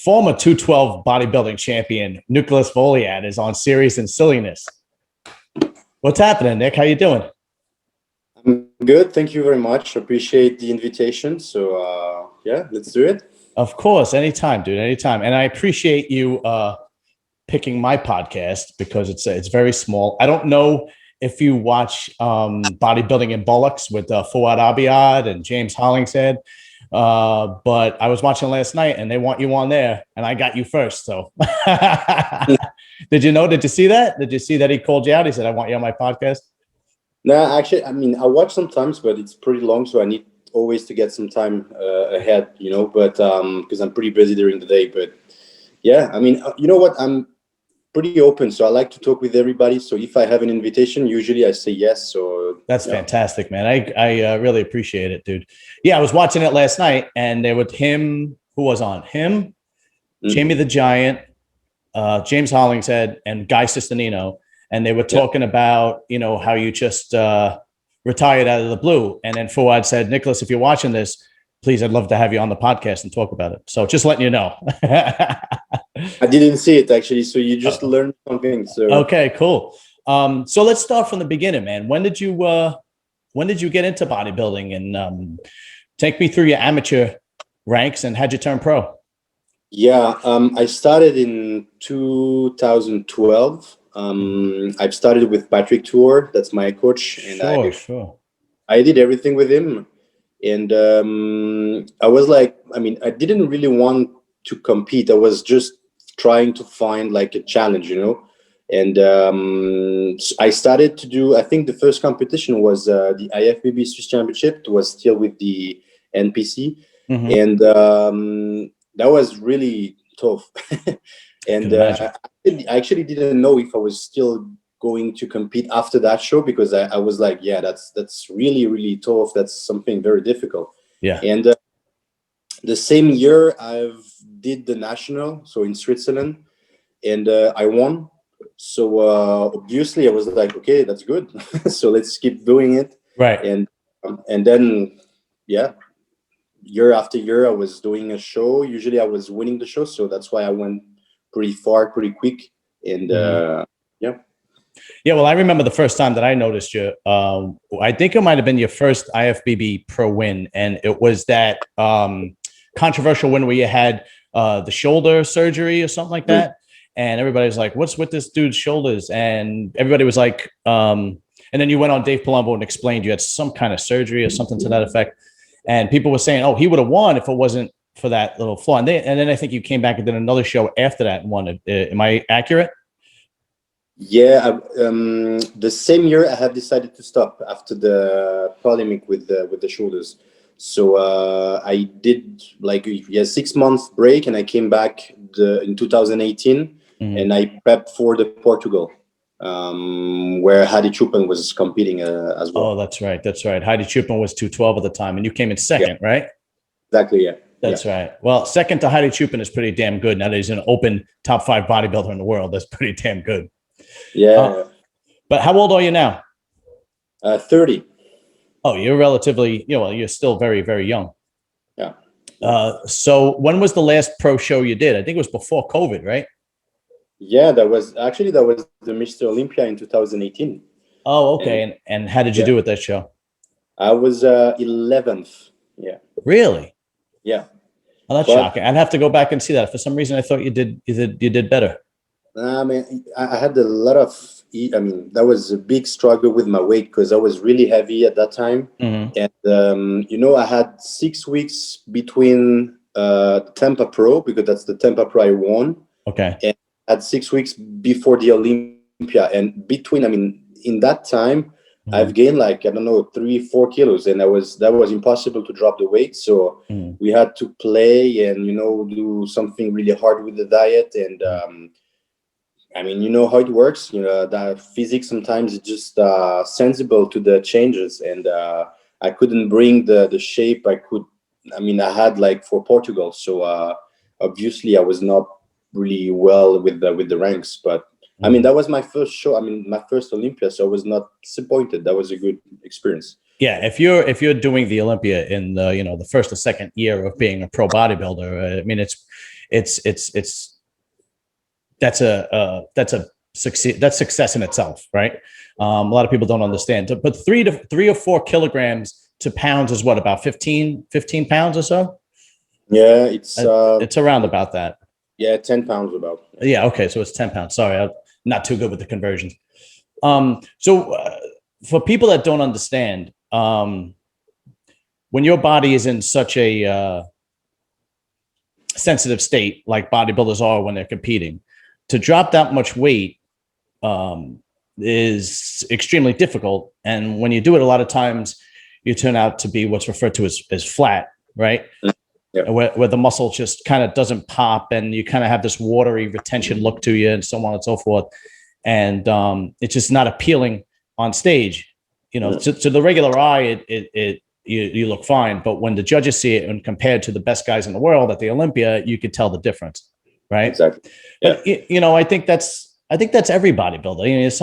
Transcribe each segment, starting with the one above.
Former 212 bodybuilding champion Nicolas Vullioud is on Serious and Silliness. What's happening, Nick? How you doing? I'm good. Thank you very much. Appreciate the invitation. So, yeah, let's do it. Of course. Anytime, dude. Anytime. And I appreciate you picking my podcast because it's very small. I don't know if you watch Bodybuilding in Bullocks with Fouad Abiad and James Hollingshead. But I was watching last night and they want you on there and I got you first. So did you see that? Did you see that he called you out? He said, I want you on my podcast. No, actually, I mean, I watch sometimes, but it's pretty long. So I need always to get some time ahead, but because I'm pretty busy during the day. But yeah, I mean, you know what? I'm pretty open. So I like to talk with everybody. So if I have an invitation, usually I say yes. So that's fantastic, man. I really appreciate it, dude. Yeah, I was watching it last night and there was him. Who was on? Him, Jamie the Giant, James Hollingshead, and Guy Sistanino. And they were talking about, how you just retired out of the blue. And then Fouad said, Nicholas, if you're watching this, please, I'd love to have you on the podcast and talk about it. So just letting you know. I didn't see it, actually. So you just learned something. So okay, cool. So let's start from the beginning, man. When did you get into bodybuilding? And take me through your amateur ranks and how'd you turn pro? Yeah, I started in 2012. I've started with Patrick Tour. That's my coach. And I did everything with him. And I was like, I didn't really want to compete. I was just trying to find like a challenge, And I started to do, I think the first competition was the IFBB Swiss Championship. It was still with the NPC. And that was really tough. And I actually didn't know if I was still going to compete after that show because I was like, yeah, that's really, really tough. That's something very difficult. Yeah. And the same year I did the national, so in Switzerland, and I won. So obviously I was like, okay, that's good. So let's keep doing it. Right. And then, yeah, year after year I was doing a show. Usually I was winning the show. So that's why I went pretty far, pretty quick. And yeah, well, I remember the first time that I noticed you. I think it might have been your first IFBB Pro win, and it was that controversial win where you had the shoulder surgery or something like that, and everybody was like, "What's with this dude's shoulders?" And everybody was like, and then you went on Dave Palumbo and explained you had some kind of surgery or something to that effect, and people were saying, "Oh, he would have won if it wasn't for that little flaw." And then I think you came back and did another show after that and won. Am I accurate? Yeah, the same year I have decided to stop after the polemic with the shoulders. So I did like 6 months break, and I came back in 2018, and I prepped for the Portugal, where Heidi Chupin was competing as well. Oh, that's right. Heidi Chupin was 212 at the time, and you came in second, right? Exactly. Yeah. That's right. Well, second to Heidi Chupin is pretty damn good. Now that he's an open top 5 bodybuilder in the world, that's pretty damn good. Yeah. But how old are you now? 30. Oh, you're relatively, you're still very, very young. Yeah. So when was the last pro show you did? I think it was before COVID, right? Yeah, that was the Mr Olympia in 2018. Oh, okay. And how did you do with that show? I was 11th. Yeah. Really? Yeah. Oh, that's shocking. I'd have to go back and see that. For some reason, I thought you did better. I had a lot of, that was a big struggle with my weight because I was really heavy at that time. And, I had 6 weeks between Tampa Pro, because that's the Tampa Pro I won. Okay. And I had 6 weeks before the Olympia. And between, in that time, I've gained 3-4 kilos, and that was impossible to drop the weight. So we had to play and, do something really hard with the diet. And, you know how it works. That physique sometimes is just sensible to the changes, and I couldn't bring the shape I had for Portugal. So obviously I was not really well with the ranks, but that was my first show. My first Olympia, so I was not disappointed. That was a good experience. Yeah, if you're doing the Olympia in the the first or second year of being a pro bodybuilder, that's success in itself, right? A lot of people don't understand. But 3 or 4 kilograms to pounds is what, about 15 pounds or so? Yeah, it's around about that. Yeah, 10 pounds about. Yeah, okay, so it's 10 pounds. Sorry, I'm not too good with the conversions. For people that don't understand, when your body is in such a sensitive state, like bodybuilders are when they're competing, to drop that much weight is extremely difficult. And when you do it, a lot of times you turn out to be what's referred to as flat, right? Yeah. Where the muscle just kind of doesn't pop, and you kind of have this watery retention look to you, and so on and so forth. And it's just not appealing on stage. You know, to the regular eye, you look fine, but when the judges see it and compared to the best guys in the world at the Olympia, you could tell the difference, right? Exactly. Yeah. But you know, I think that's every bodybuilder.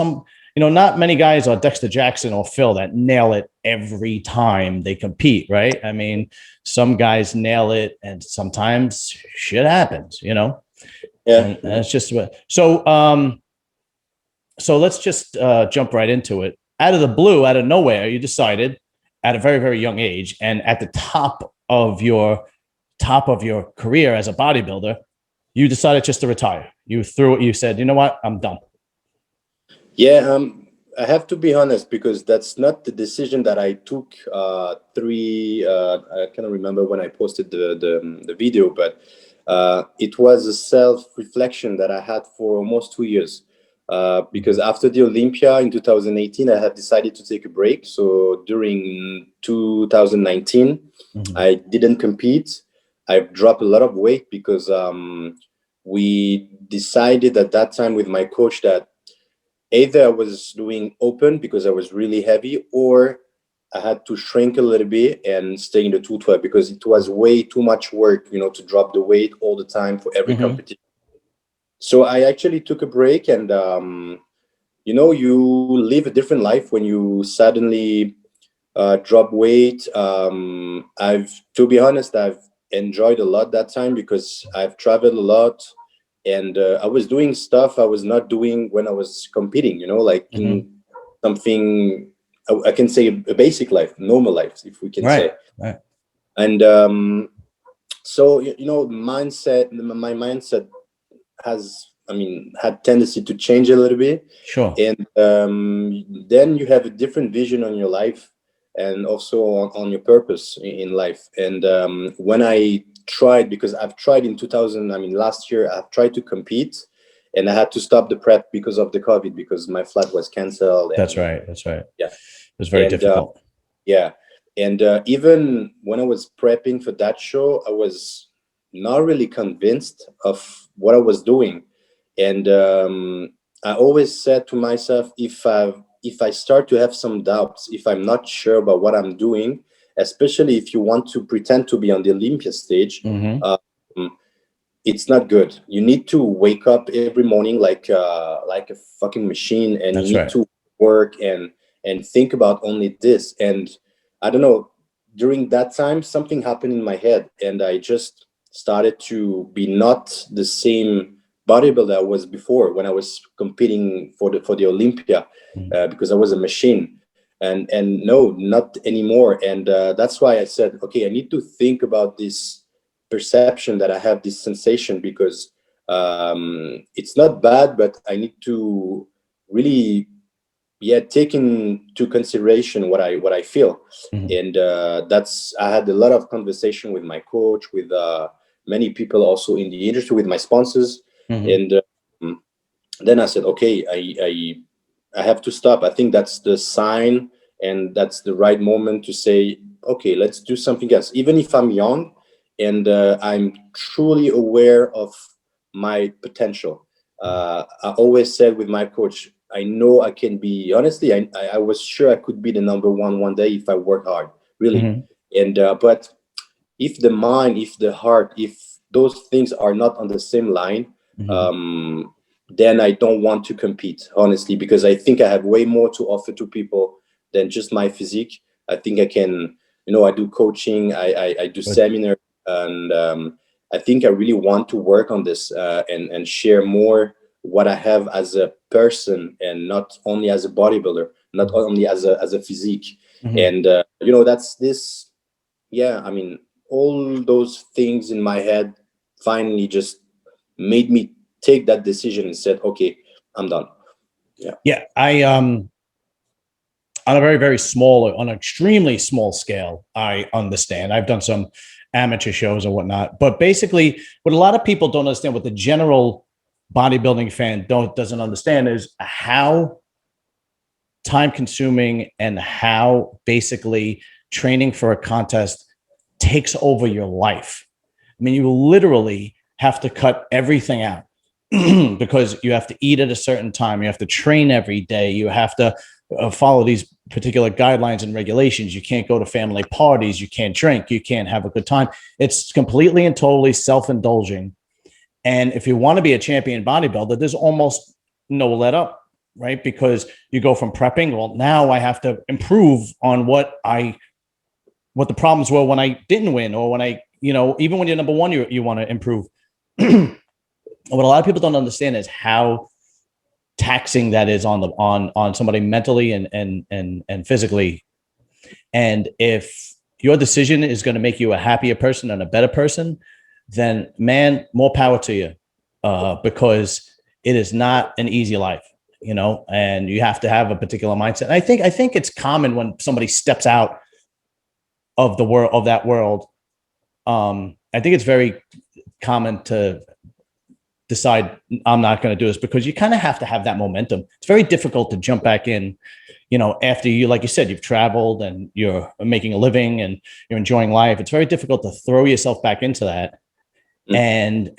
Not many guys are Dexter Jackson or Phil that nail it every time they compete, right? I mean, some guys nail it, and sometimes shit happens, Yeah. And it's just so. So let's just jump right into it. Out of the blue, out of nowhere, you decided at a very, very young age, and at the top of your career as a bodybuilder, you decided just to retire. You said, you know what, I'm done. Yeah, I have to be honest, because that's not the decision that I took. I cannot remember when I posted the video, but it was a self-reflection that I had for almost 2 years. Because after the Olympia in 2018, I had decided to take a break. So during 2019, I didn't compete. I've dropped a lot of weight because we decided at that time with my coach that either I was doing open because I was really heavy, or I had to shrink a little bit and stay in the 212 because it was way too much work, to drop the weight all the time for every competition. So I actually took a break, and you live a different life when you suddenly drop weight. To be honest, I've enjoyed a lot that time because I've traveled a lot, and I was doing stuff I was not doing when I was competing, like in something, I can say a basic life, normal life, if we can say. Right. And so, my mindset had tendency to change a little bit. Sure. And then you have a different vision on your life, and also on your purpose in life. And when I tried, because I've tried in last year, I've tried to compete, and I had to stop the prep because of the COVID, because my flight was canceled. That's right. Yeah. It was very difficult. Yeah. And even when I was prepping for that show, I was not really convinced of what I was doing. And I always said to myself, if I start to have some doubts, if I'm not sure about what I'm doing, especially if you want to pretend to be on the Olympia stage, it's not good. You need to wake up every morning like a fucking machine, and you need to work and think about only this. And I don't know, during that time, something happened in my head, and I just started to be not the same bodybuilder I was before when I was competing for the Olympia, because I was a machine. And no, not anymore. And that's why I said, okay, I need to think about this perception that I have, this sensation, because it's not bad, but I need to really take into consideration what I feel. And I had a lot of conversation with my coach, with many people also in the industry, with my sponsors. And then I said, okay, I have to stop. I think that's the sign, and that's the right moment to say, okay, let's do something else. Even if I'm young, and I'm truly aware of my potential. I always said with my coach, I know I can be, honestly, I was sure I could be the number one day if I work hard, really. And but if the mind, if the heart, if those things are not on the same line, then I don't want to compete, honestly, because I think I have way more to offer to people than just my physique. I think I can, I do coaching, I do seminars, and I think I really want to work on this and share more what I have as a person, and not only as a bodybuilder, not only as a physique. And you know, that's this. Yeah, I mean, all those things in my head finally just made me take that decision and said, okay, I'm done. Yeah, I on a very, very small, on an extremely small scale, I understand. I've done some amateur shows and whatnot, but basically what a lot of people don't understand, what the general bodybuilding fan doesn't understand, is how time consuming and how basically training for a contest takes over your life. I mean, you literally have to cut everything out because you have to eat at a certain time. You have to train every day. You have to follow these particular guidelines and regulations. You can't go to family parties. You can't drink. You can't have a good time. It's completely and totally self-indulging. And if you want to be a champion bodybuilder, there's almost no let up, right? Because you go from prepping, well, now I have to improve on what the problems were when I didn't win, or when I, you know, even when you're number one, you want to improve. What a lot of people don't understand is how taxing that is on somebody mentally and physically. And if your decision is going to make you a happier person and a better person, then man, more power to you, because it is not an easy life, you know, and you have to have a particular mindset. And I think it's common when somebody steps out of the world, of that world. I think it's very common to decide, I'm not going to do this, because you kind of have to have that momentum. It's very difficult to jump back in, you know, after you, like you said, you've traveled and you're making a living and you're enjoying life. It's very difficult to throw yourself back into that and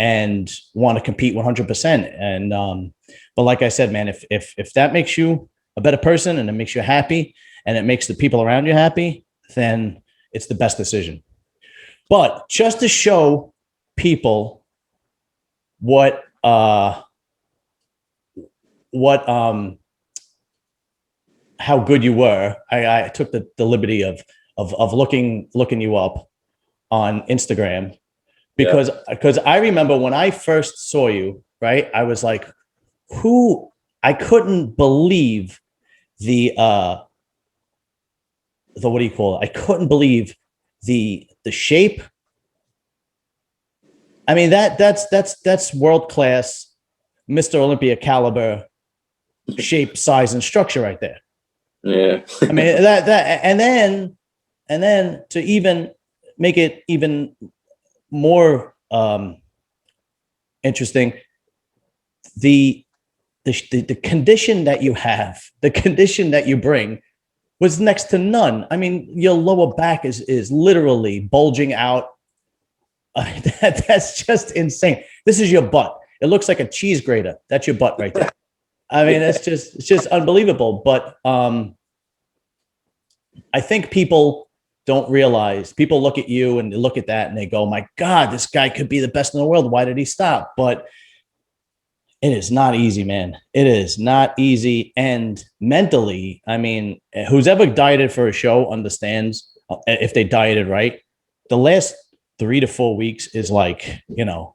want to compete 100%. And, but like I said, man, if that makes you a better person and it makes you happy and it makes the people around you happy, then it's the best decision. But just to show people what how good you were, I took the liberty of looking you up on Instagram, because I remember when I first saw you, right, I was like, I couldn't believe the what do you call it? I couldn't believe the shape. I mean, that's world class, Mr. Olympia caliber shape, size, and structure right there. Yeah. I mean, that and then to even make it even more interesting, the condition that you have, the condition that you bring, was next to none. I mean, your lower back is literally bulging out. That's just insane. This is your butt. It looks like a cheese grater. That's your butt right there. I mean, it's just unbelievable. But I think people don't realize, people look at you and they look at that and they go, my God, this guy could be the best in the world. Why did he stop? But it is not easy, man. It is not easy. And mentally, I mean, who's ever dieted for a show understands, if they dieted right, the last 3 to 4 weeks is like, you know,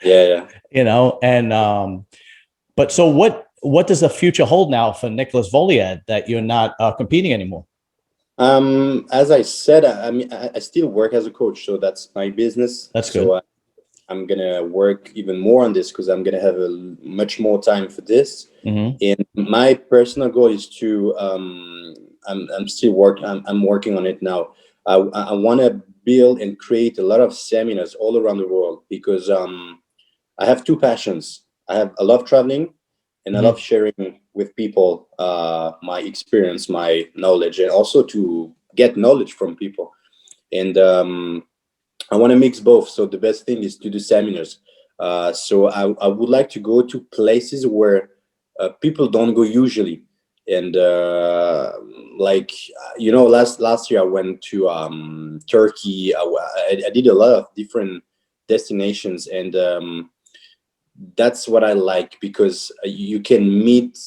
yeah. You know, and but so what does the future hold now for Nicolas Vullioud that you're not competing anymore? As I said, I mean, I still work as a coach, so that's my business. That's good. So I'm gonna work even more on this because I'm gonna have much more time for this. And my personal goal is to I'm still working. I'm working on it now. I want to build and create a lot of seminars all around the world, because I have two passions. I love traveling, and I love sharing with people my experience, my knowledge, and also to get knowledge from people. And I want to mix both. So the best thing is to do seminars. So I would like to go to places where people don't go usually. And like, you know, last year I went to Turkey. I did a lot of different destinations, and that's what I like, because you can meet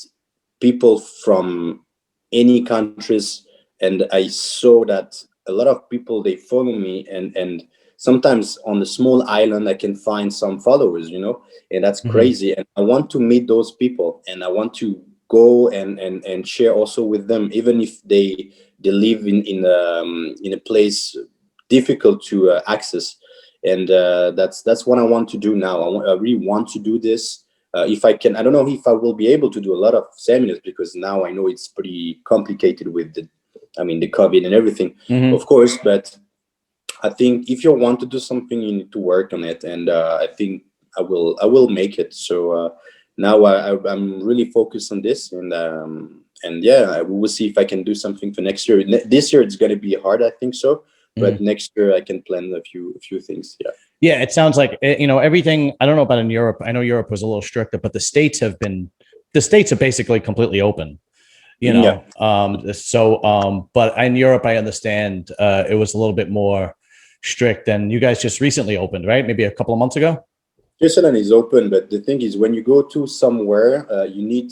people from any countries. And I saw that a lot of people, they follow me, and sometimes on a small island I can find some followers, you know, and that's crazy. And I want to meet those people, and I want to go and share also with them, even if they live in a place difficult to access. And that's what I want to do now. I really want to do this. If I can, I don't know if I will be able to do a lot of seminars, because now I know it's pretty complicated with the COVID and everything, of course. But I think if you want to do something, you need to work on it, and I think I will make it. So now I'm really focused on this, and yeah, we will see if I can do something for next year. This year it's going to be hard, I think so, but next year I can plan a few things. Yeah. Yeah, it sounds like, you know, everything. I don't know about in Europe. I know Europe was a little stricter, but the states are basically completely open. You know, but in Europe, I understand it was a little bit more strict. And you guys just recently opened, right? Maybe a couple of months ago. Switzerland is open, but the thing is, when you go to somewhere, you need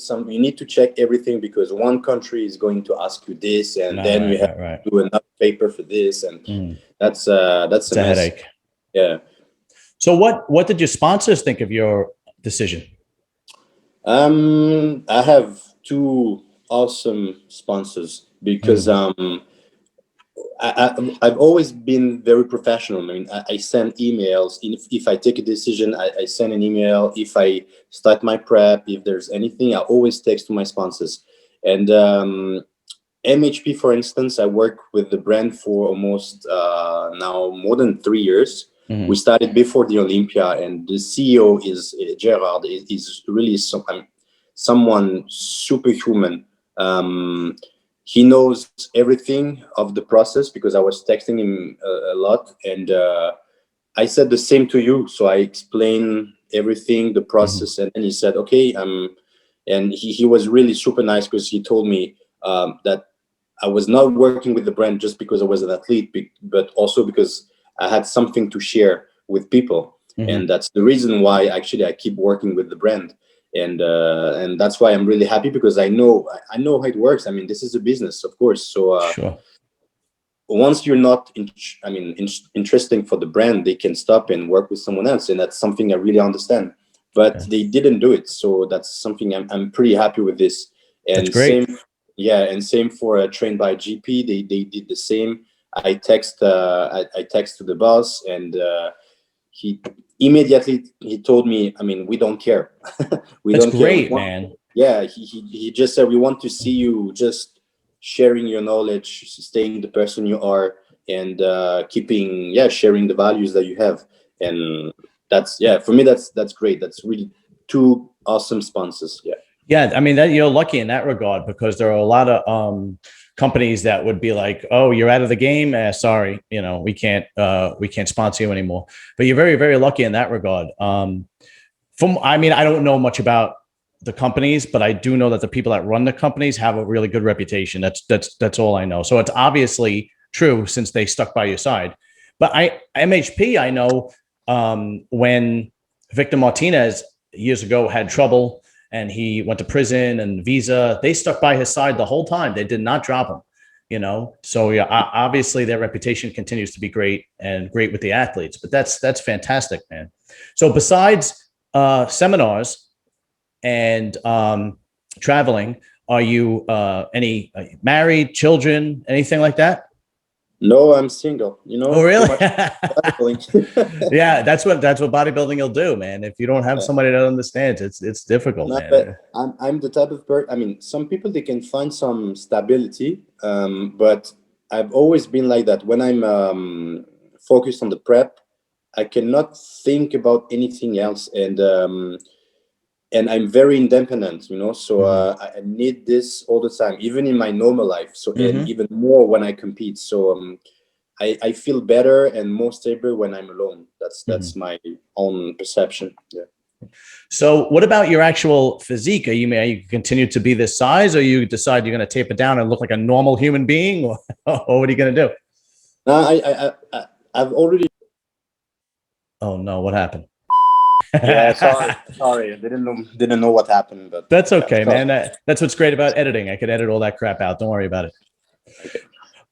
to check everything, because one country is going to ask you this, and then you have to do another paper for this, and that's a mess. Headache. Yeah. So what did your sponsors think of your decision? I have two awesome sponsors, because I've always been very professional. I mean, I send emails. If I take a decision, I send an email. If I start my prep, if there's anything, I always text to my sponsors. And MHP, for instance, I work with the brand for almost now more than 3 years. We started before the Olympia, and the CEO is Gerard. Is really someone superhuman. He knows everything of the process, because I was texting him a lot, and I said the same to you. So I explained everything, the process, and then he said, okay. And he was really super nice, because he told me that I was not working with the brand just because I was an athlete, but also because I had something to share with people. And that's the reason why actually I keep working with the brand. And that's why I'm really happy, because I know how it works. I mean, this is a business, of course. So once you're not interesting for the brand, they can stop and work with someone else, and that's something I really understand. But they didn't do it, so that's something I'm pretty happy with this. And that's great. Same for Trained by GP. They did the same. I text to the boss, and he immediately told me, I mean, we don't care. That's great, man. Yeah, he just said, we want to see you just sharing your knowledge, staying the person you are, and sharing the values that you have. And that's, for me, that's great. That's really two awesome sponsors. Yeah, I mean, that you're lucky in that regard, because there are a lot of companies that would be like, "Oh, you're out of the game. Sorry, you know, we can't sponsor you anymore." But you're very, very lucky in that regard. I don't know much about the companies, but I do know that the people that run the companies have a really good reputation. That's all I know. So it's obviously true, since they stuck by your side. But MHP, I know when Victor Martinez years ago had trouble, and he went to prison and visa, they stuck by his side the whole time. They did not drop him, you know? So yeah, obviously their reputation continues to be great, and great with the athletes, but that's fantastic, man. So besides seminars and traveling, are you married, children, anything like that? No, I'm single. You know. Oh, really? Yeah, that's what bodybuilding will do, man. If you don't have somebody that understands, it's difficult, man. But I'm the type of person. I mean, some people, they can find some stability, but I've always been like that. When I'm focused on the prep, I cannot think about anything else, and I'm very independent, you know. So I need this all the time, even in my normal life. So and even more when I compete. So I feel better and more stable when I'm alone. That's my own perception. Yeah. So what about your actual physique? Are you continue to be this size, or you decide you're going to tape it down and look like a normal human being, or what are you going to do? I've already. Oh no, what happened? Yeah, sorry. I didn't know what happened, but that's okay, man. That's what's great about editing. I could edit all that crap out. Don't worry about it. Okay.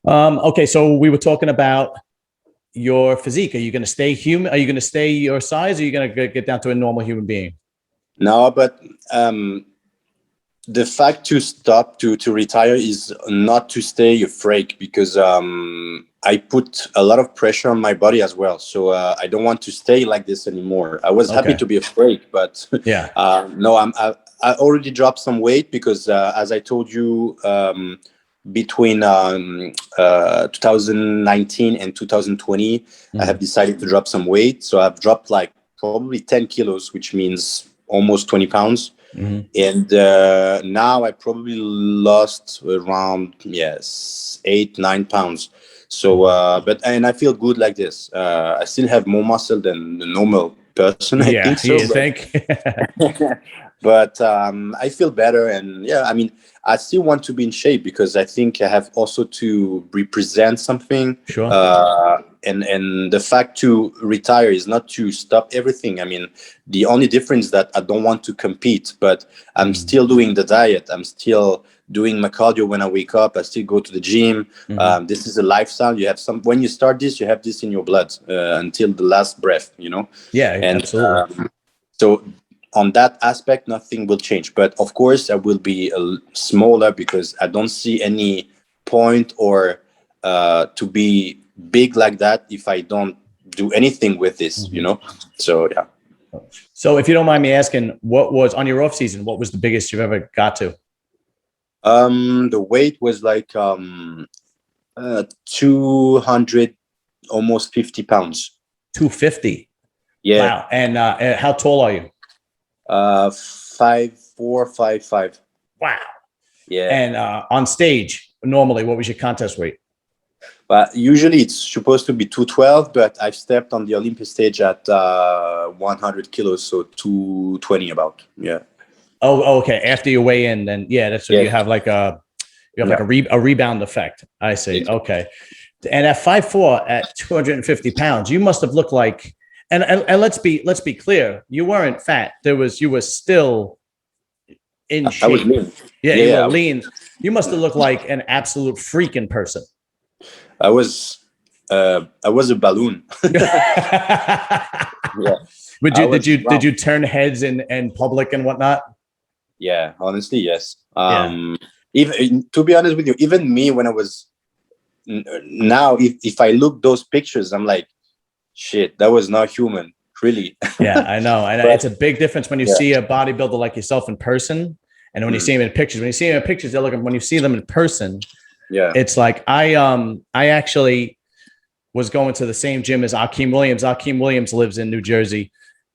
Okay, so we were talking about your physique. Are you going to stay human? Are you going to stay your size? Or are you going to get down to a normal human being? No, but the fact to stop to retire is not to stay a freak, because I put a lot of pressure on my body as well. So I don't want to stay like this anymore. I was happy to be a freak, but yeah, no, I already dropped some weight because as I told you, between 2019 and 2020, I have decided to drop some weight. So I've dropped like probably 10 kilos, which means almost 20 pounds. And now I probably lost around 8-9 pounds. So and I feel good like this. I still have more muscle than the normal person, I think so. You think? But I feel better, and yeah, I mean, I still want to be in shape because I think I have also to represent something. Sure. And the fact to retire is not to stop everything. I mean, the only difference is that I don't want to compete, but I'm still doing the diet. I'm still doing my cardio when I wake up. I still go to the gym. This is a lifestyle. You have when you start this, you have this in your blood until the last breath, you know? Yeah, and, absolutely. So on that aspect, nothing will change. But of course, I will be smaller because I don't see any point or to be big like that if I don't do anything with this, you know? So, yeah. So if you don't mind me asking, what was on your off season, what was the biggest you've ever got to? The weight was like 200, almost 50 pounds. 250. Yeah. Wow. And how tall are you? 5'4", 5'5". Wow. Yeah. And on stage, normally, what was your contest weight? But usually it's supposed to be 212, but I've stepped on the Olympia stage at 100 kilos, so 220 about. Yeah. Oh, okay. After you weigh in, then that's what you have like a rebound effect. I see. Exactly. Okay. And at 5'4", at 250 pounds, you must have looked like. And let's be clear, you weren't fat. You were still in shape. I was lean. Yeah, you were lean. You must have looked like an absolute freak in person. I was a balloon. Yeah. Did you turn heads in public and whatnot? Yeah, honestly, yes. Even to be honest with you, even me when I was now, if I look those pictures, I'm like, shit, that was not human, really. Yeah, I know. And it's a big difference when you see a bodybuilder like yourself in person and when you see him in pictures. When you see him in pictures, they're looking. When you see them in person, it's like I actually was going to the same gym as Akeem Williams. Akeem Williams lives in New Jersey.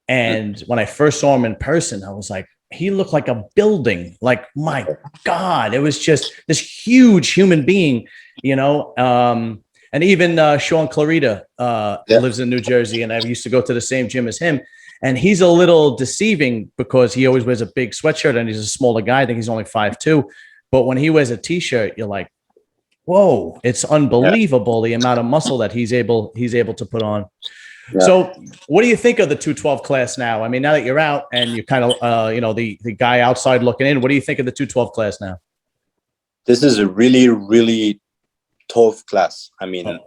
And when I first saw him in person, I was like, he looked like a building. Like, my God, it was just this huge human being, you know? And even Sean Clarita lives in New Jersey, and I used to go to the same gym as him. And he's a little deceiving because he always wears a big sweatshirt and he's a smaller guy. I think he's only 5'2". But when he wears a T-shirt, you're like, whoa, it's unbelievable the amount of muscle that he's able to put on. Yeah. So what do you think of the 212 class now? I mean, now that you're out and you're kind of, the guy outside looking in, what do you think of the 212 class now? This is a really, really tough class. I mean,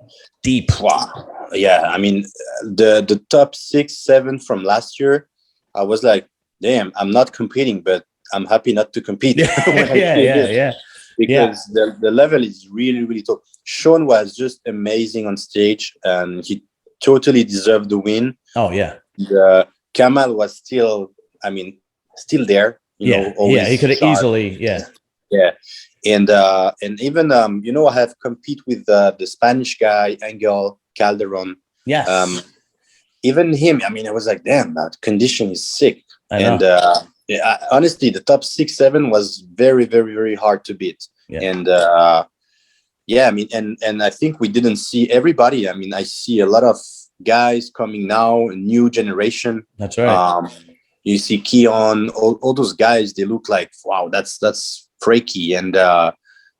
deep. Wow. Yeah. I mean, the top 6, 7 from last year, I was like, damn, I'm not competing, but I'm happy not to compete. Yeah. Because the level is really, really tough. Sean was just amazing on stage, and he totally deserved the win. Oh, yeah. Kamal was still there. You know, always he could have easily, Yeah. And even, I have compete with the Spanish guy, Angel Calderon. Yes. Even him, I mean, I was like, damn, that condition is sick. And honestly, the top 6, 7 was very, very, very hard to beat. Yeah. And I mean, and I think we didn't see everybody. I mean, I see a lot of guys coming now, a new generation. That's right. You see Keon, all those guys, they look like, wow, that's freaky. And on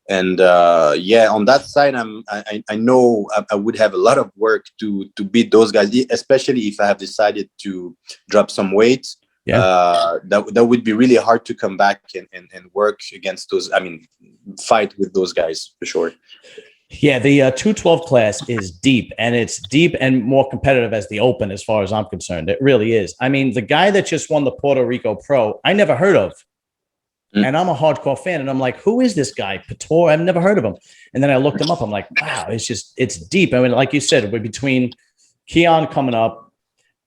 that side, I know I would have a lot of work to beat those guys, especially if I have decided to drop some weight. Yeah. That would be really hard to come back and work against those. I mean, fight with those guys for sure. Yeah, the 212 class is deep, and it's deep and more competitive as the Open, as far as I'm concerned. It really is. I mean, the guy that just won the Puerto Rico Pro, I never heard of. And I'm a hardcore fan. And I'm like, who is this guy? Pator? I've never heard of him. And then I looked him up. I'm like, wow, it's deep. I mean, like you said, we're between Keon coming up.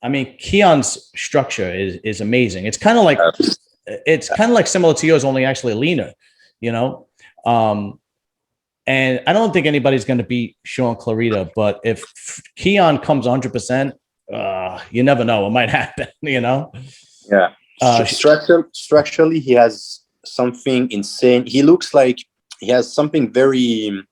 I mean, Keon's structure is amazing. It's kind of like similar to yours, only actually leaner, you know? And I don't think anybody's going to beat Sean Clarita, but if Keon comes 100%, you never know. It might happen, you know? Yeah. Structurally, he has something insane. He looks like he has something very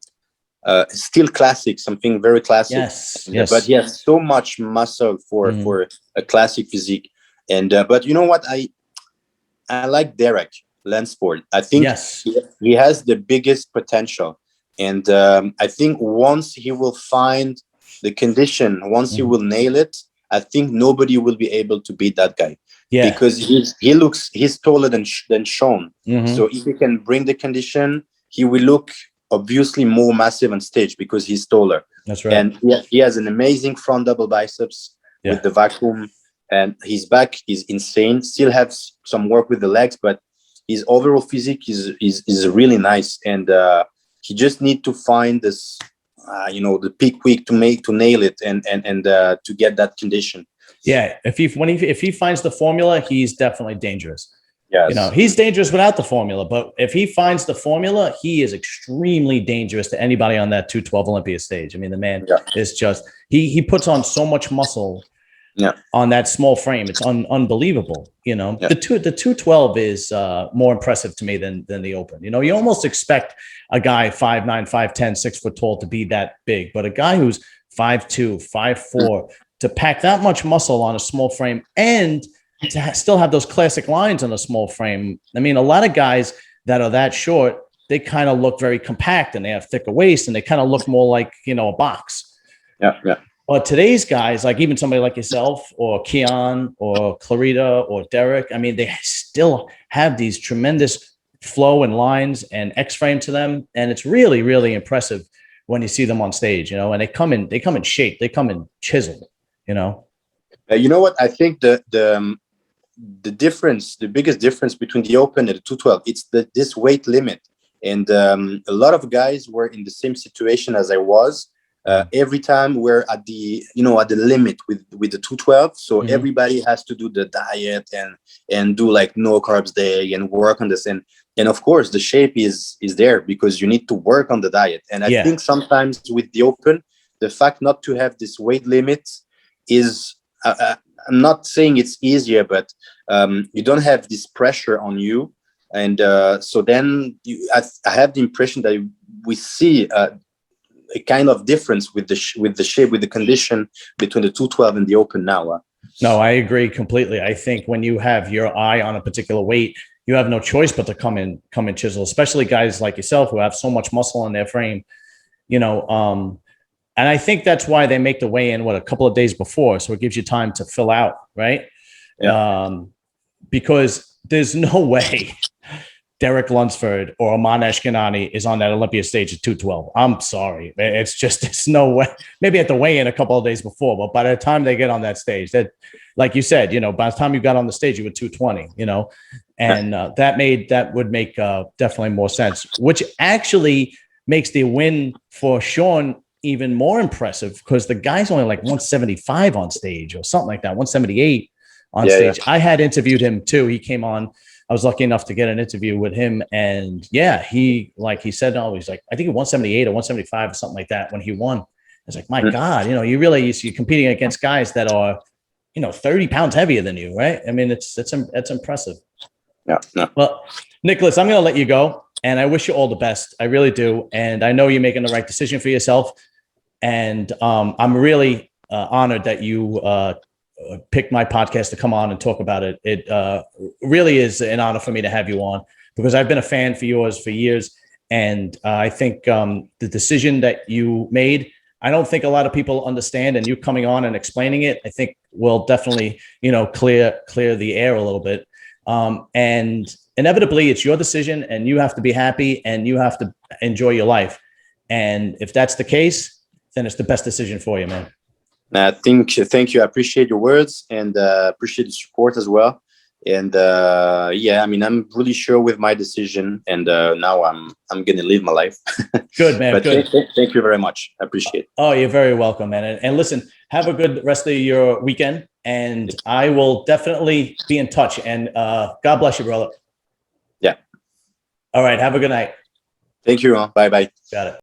still classic, something very classic. Yes. But he has so much muscle for a classic physique. And but you know what? I like Derek Lansford. I think he has the biggest potential. And I think once he will find the condition, once he will nail it, I think nobody will be able to beat that guy. Yeah, because he's taller than Sean. So if he can bring the condition, he will look obviously more massive on stage because he's taller. That's right. And he has an amazing front double biceps with the vacuum, and his back is insane. Still has some work with the legs, but his overall physique is really nice. And he just need to find this, the peak week to nail it and to get that condition. Yeah, if he finds the formula, he's definitely dangerous. Yes. You know, he's dangerous without the formula, but if he finds the formula, he is extremely dangerous to anybody on that 212 Olympia stage. I mean, the man is just he puts on so much muscle on that small frame. It's unbelievable. You know, the 212 is more impressive to me than the Open. You know, you almost expect a guy 5'9", 5'10", 6 foot tall to be that big, but a guy who's 5'2", 5'4", to pack that much muscle on a small frame and to still have those classic lines on a small frame. I mean, a lot of guys that are that short, they kind of look very compact and they have thicker waist and they kind of look more like, a box. Yeah. But today's guys, like even somebody like yourself or Keon or Clarita or Derek, I mean, they still have these tremendous flow and lines and X-frame to them. And it's really, really impressive when you see them on stage, and they come in shape, they come in chiseled. You know what? I think the difference, the biggest difference between the Open and the 212, it's this weight limit. And a lot of guys were in the same situation as I was. Every time we're at the limit with the 212. So everybody has to do the diet and do like no carbs day and work on this. And of course the shape is there because you need to work on the diet. And I think sometimes with the Open, the fact not to have this weight limit is I'm not saying it's easier, but you don't have this pressure on you, and so then I have the impression that we see a kind of difference with the shape, with the condition between the 212 and the Open now. No, I agree completely. I think when you have your eye on a particular weight, you have no choice but to come in chisel, especially guys like yourself who have so much muscle in their frame, and I think that's why they make the weigh-in, a couple of days before. So it gives you time to fill out, right? Yeah. Because there's no way Derek Lunsford or Aman Ashkenani is on that Olympia stage at 212. I'm sorry. It's no way. Maybe at the weigh-in a couple of days before, but by the time they get on that stage, that, like you said, by the time you got on the stage, you were 220, and that would make definitely more sense, which actually makes the win for Sean even more impressive because the guy's only like 175 on stage or something like that, 178 on stage. Yeah. I had interviewed him too. He came on. I was lucky enough to get an interview with him. And he said, he's like, I think 178 or 175 or something like that when he won. I was like, my God, you're competing against guys that are, 30 pounds heavier than you, right? I mean, it's impressive. Yeah. No. Well, Nicolas, I'm going to let you go. And I wish you all the best. I really do. And I know you're making the right decision for yourself. And I'm really honored that you picked my podcast to come on and talk about it. It really is an honor for me to have you on because I've been a fan for yours for years. And I think the decision that you made, I don't think a lot of people understand, and you coming on and explaining it, I think will definitely, clear the air a little bit. And inevitably it's your decision and you have to be happy and you have to enjoy your life. And if that's the case, then it's the best decision for you, man. Thank you. I appreciate your words and appreciate the support as well. And yeah, I mean, I'm really sure with my decision, and now I'm gonna live my life. Good, man. But good. Thank you very much. I appreciate it. Oh, you're very welcome, man. And listen, have a good rest of your weekend, and I will definitely be in touch. And God bless you, brother. Yeah. All right. Have a good night. Thank you, Ron. Bye-bye. Got it.